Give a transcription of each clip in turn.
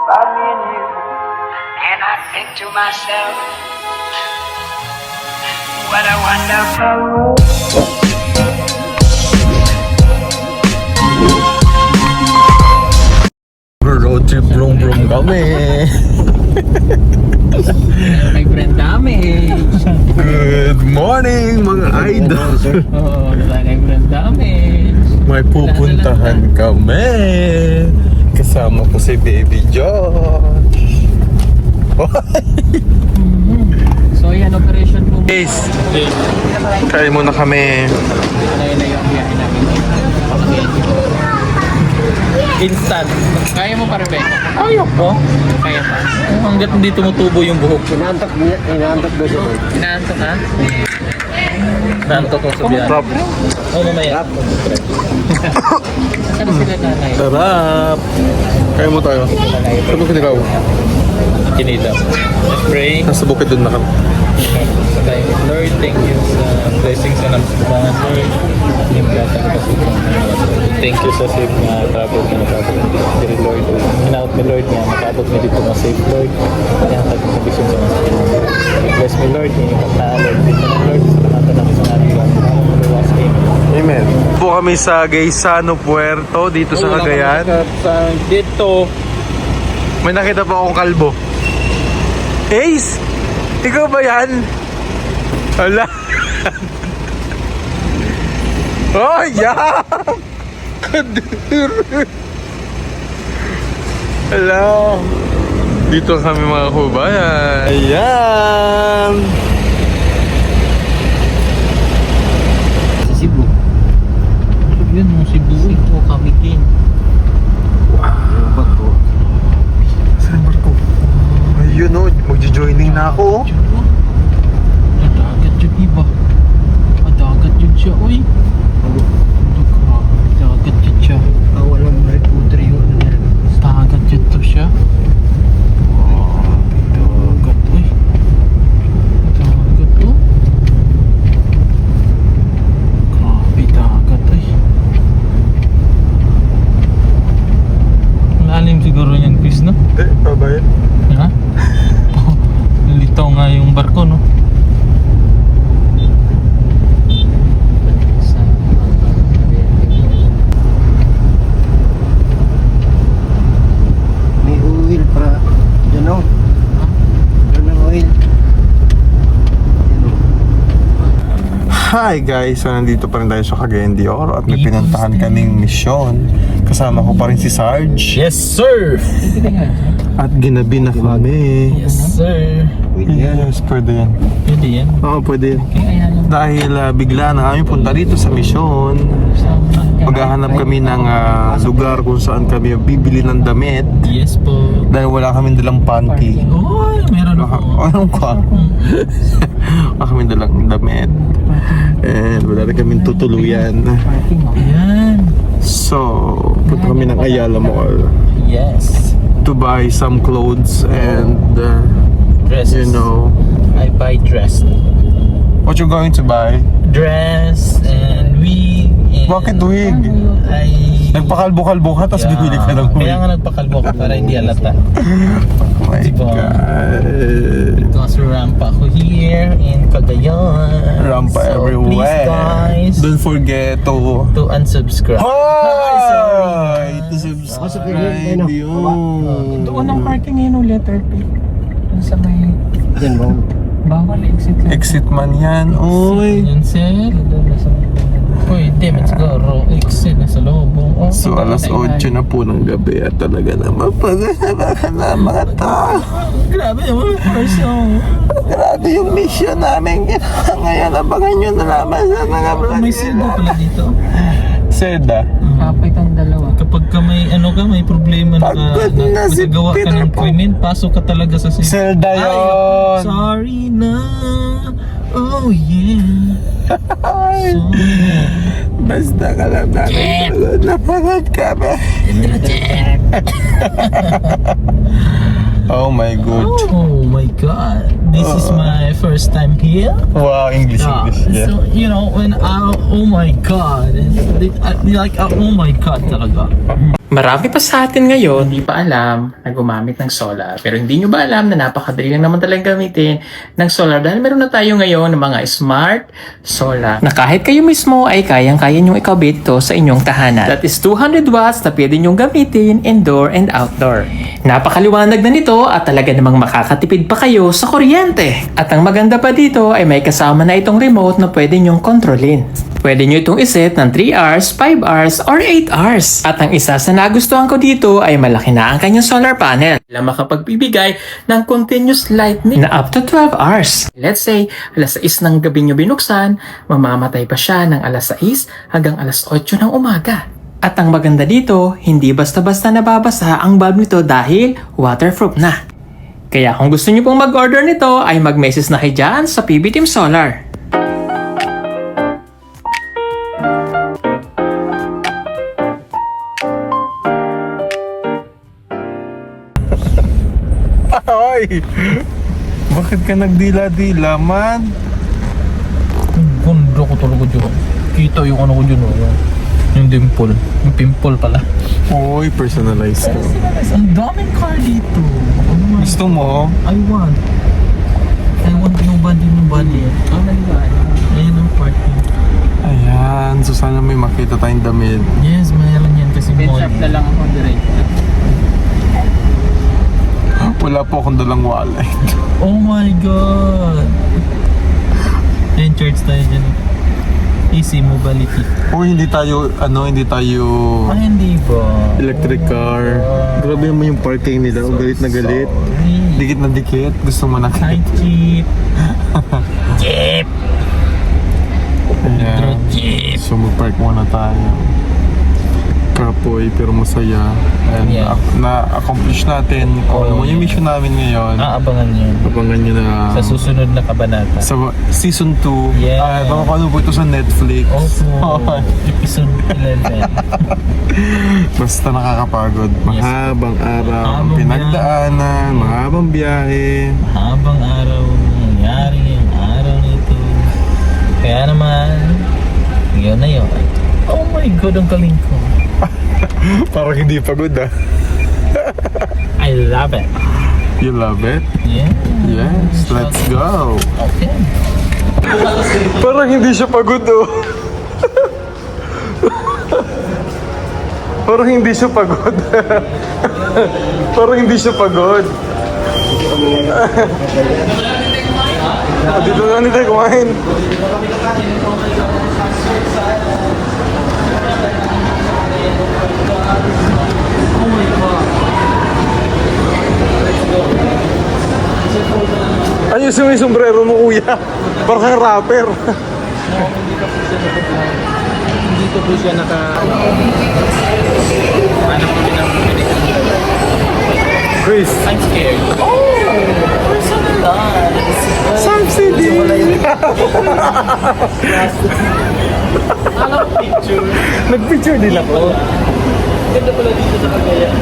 about me and you. And I think to myself, what a wonderful world. Road trip brum kami. May friend damage. Good morning mga idol. Oo, may friend damage. May pupuntahan kami. Kasama ko si Baby Josh. So yan, operation boom. Guys, try muna kami. Ayun na yung biyahe namin. Instant. Kaya mo pa, Rebecca? Ayok po. Kaya pa. Hanggat hindi tumutubo yung buhok. Inaantok daw siya. Inaantok ha? Inaantok ko sa biyahe. Sarap. Oo, mamaya. Saan sila nanay? Sarap. Kaya mo tayo. Sabi ko ikaw. Kinita. Let's pray. Nasa bukid doon na kami. Lord, thank you sa blessings na naman, Lord. Thank you sa safe na travel na nakabot dito, Lord. Hinaut mi, Lord, na nakabot mi dito na safe, Lord. Kaya ang tagong condition sa mga bless me, Lord. Hinipat na, Lord. Dito na, Lord. Salamatan namin sa natin, Lord. Maluwas, amen. Amen. Po kami sa Gaisano Puerto dito sa Cagayan. Dito. May nakita pa akong kalbo. Ace! Ikaw ba yan? Hala! Oh, yeah! Kadir! Hala! Dito kami mga kubayan. Ayan! Sa Cebu. Yun, yung Cebu. Ito, kami din. Saan Marco? Ayun o, magjo-joining na ako. Madagat yun, iba. Madagat yun siya, uy. Madagat yun siya. Walang recruiter yun. Madagat yun to siya. Madagat, uy. Madagat to. Grabe, dagat, uy. Malalim siguro yan, Chris, no? Babae. Ha? Nalitaw nga yung barko, no? May oil para dyan o. Dyan ang oil. Hi guys! So nandito pa rin tayo sa Cagayan de Oro at may pinuntahan kaming misyon. Kasama ko pa rin si Sarge. Yes, sir! At ginabi na kami. Yes, sir! Yes, pwede yan. Pwede yan. Oo, pwede yan. Okay, ayan. Dahil bigla na kami punta dito sa misyon. Maghahanap kami ng lugar kung saan kami bibili ng damit. Yes po. Dahil wala kami dalang panty. Oh, meron ako. Anong ka? Wala kami dalang damit. And wala na kaming tutuluyan. Ayan. So, punta kami ng Ayala Mall Yes. to buy some clothes and Dresses. you know, I buy dress. what you going to buy? Dress and wig. And Bakit wig? I... Nagpakalbo-kalbo ka tapos bibili ka ng wig. Kaya nga nagpakalbo ko para hindi halata. Oh my Diba? God. Because rampa ako here in Cagayan. Rampa So, everywhere. please guys, Don't forget to unsubscribe. Hoy! To subscribe yun. Doon ang parking yun ulit, letter P. Doon sa may... Dyan mo. Bawal exit lang. Exit man yan. Uy! Yun, sir. Uy, hindi. Siguro. Exit na sa loob. Oh, So alas 8 na po ng gabi at talaga naman pag-asabakan na mga tao. Grabe yung mga person. Grabe yung mission namin ngayon. Abangan nyo na naman sa mga vlog. May silbo pala dito. Seda. Kapay kang dalawa. Kapag ka may ano ka, may problema na Pagod na si magagawa ka Peter ng po. payment, pasok ka talaga sa silbo. Selda yun. Sorry na. Oh yeah. Basta ka lang namin. Pagod na pagod kami. Oh my god. Oh my god. This is my first time here. Wow, English, Yeah. So, you know, when oh my god. Like, oh my god talaga. Marami pa sa atin ngayon hindi pa alam na gumamit ng solar. Pero hindi nyo ba alam na napakadali lang naman talagang gamitin ng solar dahil meron na tayo ngayon ng mga smart solar na kahit kayo mismo ay kayang-kaya nyong ikabit to sa inyong tahanan. That is 200 watts na pwede nyong gamitin indoor and outdoor. Napakaliwanag na nito at talaga namang makakatipid pa kayo sa kuryente. At ang maganda pa dito ay may kasama na itong remote na pwede nyong kontrolin. Pwede nyo itong iset ng 3 hours, 5 hours, or 8 hours. At ang isa sa nagustuhan ko dito ay malaki na ang kanyang solar panel na makapagbibigay ng continuous lightning na up to 12 hours. Let's say, alas 6 ng gabi nyo binuksan, mamamatay pa siya ng alas 6 hanggang alas 8 ng umaga. At ang maganda dito, hindi basta-basta nababasa ang bulb nito dahil waterproof na. Kaya kung gusto nyo pong mag-order nito ay mag-message na kayo dyan sa PB Team Solar. Ay! Bakit ka nagdila-dila, man? Ganda ko talaga dyan. Kita yung ano ko dyan, yung dimple. Yung pimple pala. Uy, personalized ko. Ang daming car dito. Ano man? Gusto mo? I want nobody. Ayan ang parking. Ayan, so sana may makita tayong damit. Yes, mayroon yan kasi mall. lang ako direct. Wala po akong dalang wallet. Oh my god. Ayan, church tayo dyan. Easy mobility. O hindi tayo Hindi ba? electric car. Grabe naman yung parking nila. O galit na galit. Sorry. Dikit na dikit. Gusto mo na Hi, Jeep. Jeep. Ayan. Jeep. So mag-park muna tayo. Kapoy pero masaya. And Yeah. na-accomplish natin kung ano man yung mission namin ngayon. Aabangan yun. Abangan nyo na Sa susunod na kabanata. sa season 2. Yeah. Baka ano po ito sa Netflix. Opo. Episode 11. Basta nakakapagod. Mahabang araw ang Mahabang pinagdaanan, mahabang biyahe. Habang araw nangyari yung araw nito. Kaya naman, yun na yun. Oh my god, ang galing ko. Parang hindi pagod ah. I love it. You love it? Yeah. Yes, let's go. Okay. Parang hindi siya pagod oh. Parang hindi siya pagod. Parang hindi siya pagod. Dito na tayo kumain. Ayusin mo yung sombrero mo, kuya. Parang kang rapper. Dito po siya naka... Hanap kami ng Chris. I'm scared. Oh! Personalized. Subsidy! Alam picture. Nag-picture din ako. Ganda pala dito sa Cagayan.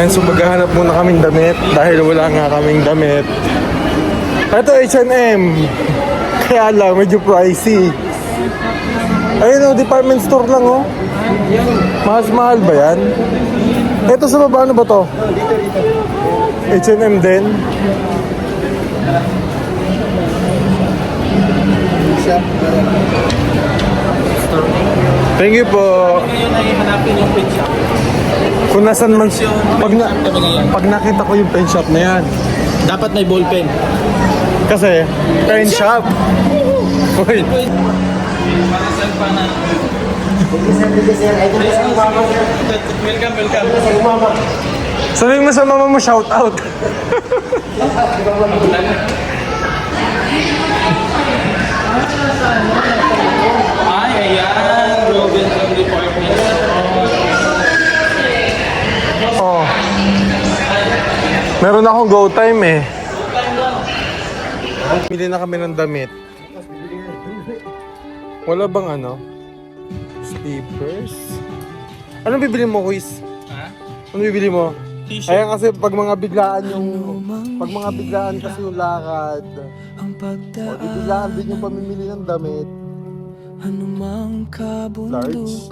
Yan, so maghahanap muna kaming damit dahil wala nga kaming damit. Ito H&M. Kaya lang, medyo pricey. Ayun o, department store lang o. Mahal ba yan? Ito sa baba, ano ba to? H&M din. Thank you po. Ngayon ay hanapin yung pin shop. Kung nasan man, pag nakita ko yung pen shop na yan. Dapat may ballpen. Kasi, pen shop. Uy, Para saan pa na... Welcome. sabihin mo sa mama mo, shout out. Ay, ayan. Robin from department. Oh. Meron akong go time eh. Bili na kami ng damit. Wala bang ano? Slippers? Anong bibili mo, Quiz? Ha? Ano bibili mo? Ayan kasi pag mga biglaan kasi yung lakad. O di biglaan din yung pamimili ng damit. Large.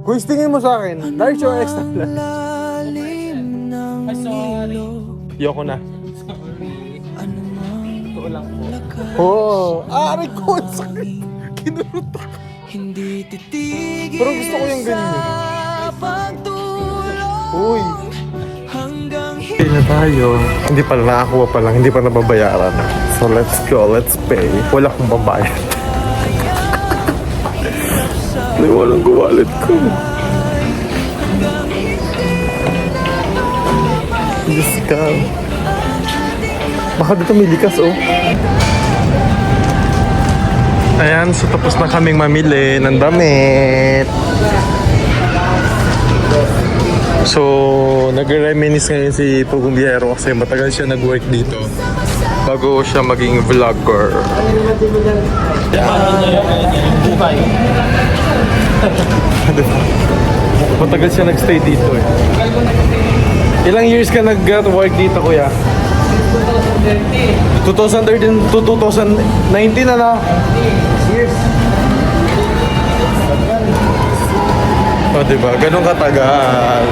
Kuis, tingin mo sa akin. Large o extra large? Yoko na. Ito lang po. Oo. Aray ko. Sakit. Kinurot ako. Pero gusto ko yung ganyan. Uy. Pay na tayo. Hindi pa nakakuha pa lang. Hindi pa nababayaran. So let's go. Let's pay. Wala akong babayad. Walang wallet ko. Diyos ka. Baka dito may likas, oh. Ayan, so tapos na kaming mamili ng damit. So, nag-reminisce ngayon si Pugong Biyero kasi matagal siya nag-work dito bago siya maging vlogger. Bukay. Matagal siya nag-stay dito eh. Ilang years ka nag-work dito, kuya? 2013 to 2019 na na. Years. O, diba? Ganun katagal.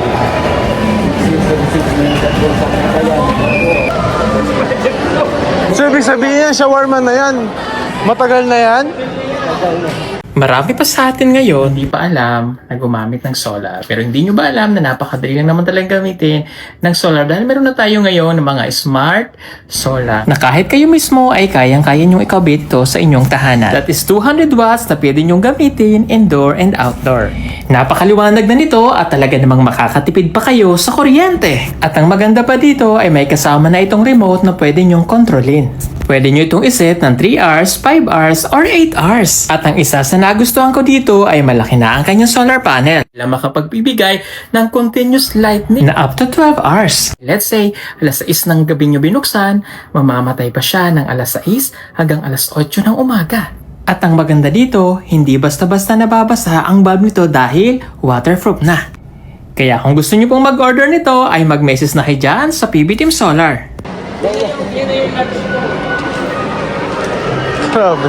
So, ibig sabihin yan, shawarma na yan. Matagal na yan? Marami pa sa atin ngayon, hindi pa alam na gumamit ng solar. Pero hindi nyo ba alam na napakadali lang naman talaga gamitin ng solar dahil meron na tayo ngayon ng mga smart solar na kahit kayo mismo ay kayang-kaya nyong ikabit to sa inyong tahanan. That is 200 watts na pwede nyong gamitin indoor and outdoor. Napakaliwanag na nito at talaga namang makakatipid pa kayo sa kuryente. At ang maganda pa dito ay may kasama na itong remote na pwede nyong kontrolin. Pwede nyo itong iset ng 3 hours, 5 hours, or 8 hours. At ang isa sa nagustuhan ko dito ay malaki na ang kanyang solar panel na makapagbibigay ng continuous lightning na up to 12 hours. Let's say, alas 6 ng gabi nyo binuksan, mamamatay pa siya ng alas 6 hanggang alas 8 ng umaga. At ang maganda dito, hindi basta-basta nababasa ang bulb nito dahil waterproof na. Kaya kung gusto nyo pong mag-order nito ay mag-message na kayo dyan sa PB Team Solar. Grabe.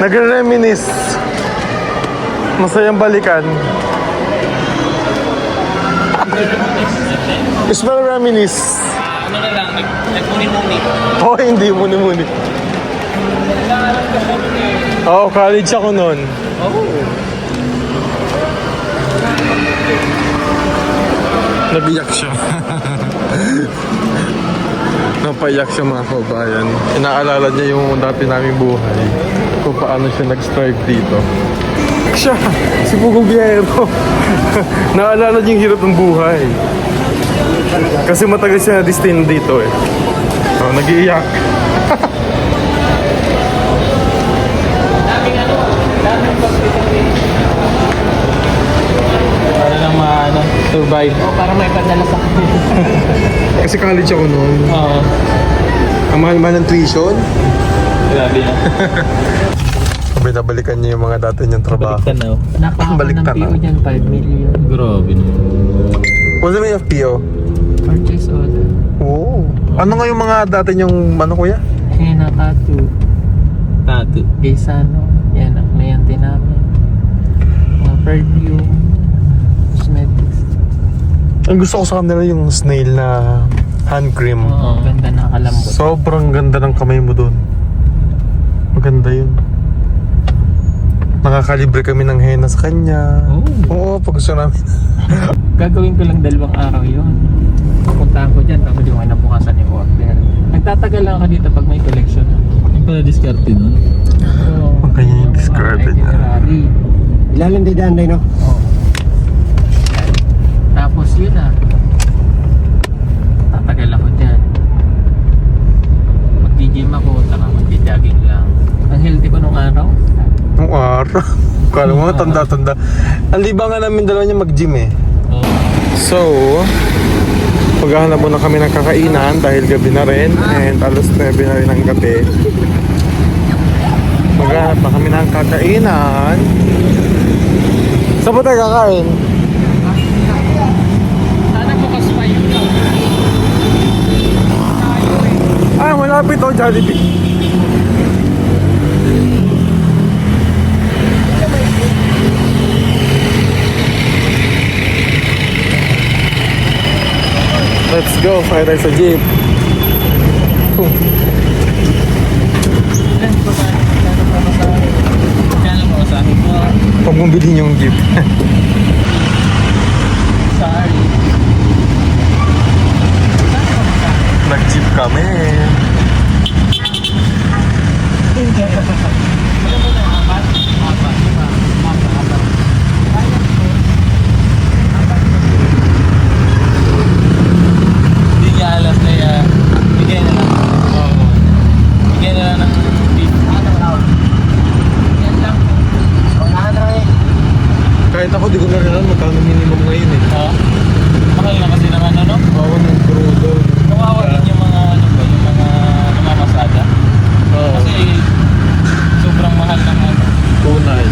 Nagre-reminisce. Masayang balikan. Smell reminisce. Ano na lang, nagmuni-muni. Oh, hindi muni-muni. Oo, college ako noon. Nabiyak siya. Napaiyak siya mga kabayan. Inaalala niya yung dati naming buhay. Kung paano siya nag-strive dito. Siya, si Pugong Biyero. Naalala niya yung hirap ng buhay. Kasi matagal siya na-destined dito eh. So, nag-iiyak. Para lang survive. Para may padala sa Kasi college ako noon. Oo. Ang mahal-mahal ng tuition. Grabe na. Sabi nabalikan niya yung mga dati niyang trabaho. Baliktad na. napakahaba ng Baliktad PO na. dyan, 5 million. Grabe na. What's the meaning of PO? Purchase order. Oo. Ano nga yung mga dati niyong ano kuya? Henna, tattoo, Tattoo. Gaysano. Yan ang cliente namin. Mga perfume, cosmetics. Ang gusto ko sa kanila yung snail na hand cream. Oo, ganda na kalambot. Sobrang ganda ng kamay mo doon. Maganda yun. Nakakalibre kami ng henna sa kanya. Oo, pag gusto namin. Gagawin ko lang 2 araw yun. Pupuntahan ko dyan, tapos di ko nabukasan yung order. Nagtatagal lang ako dito pag may collection. Yung pala diskarte nun. Oo. Ang kanya yung discarded niya. itinerary. Ilalim din daan no? Oo. Tapos yun na. Tatagal ako dyan. Mag-gym ako, saka mag-jogging lang. Ang healthy ko nung araw. Nung araw. Kala mo tanda-tanda. Ang libangan namin dalawa niya mag-gym eh. So, maghahanap muna kami ng kakainan dahil gabi na rin and alas 9 na rin ng gabi. Maghahanap na kami ng kakainan. Saan ba tayo kakain? malapit oh, Jollibee. Let's go, kaya tayo sa jeep. Kaya mo sa akin mo. Pag bumili yung jeep. Sorry. Nag-jeep kami. Hindi niya alam na yan. Bigay na lang. Bigay na lang ng beef. Yan lang. Kahit ako, di ko na rin alam magkano minimum ngayon eh. Mahal na kasi naman ano? Bawa ng crudo. Kawawa din yung mga ano ba, yung mga namamasada. Oo. Kasi sobrang mahal ng ano. Tunay.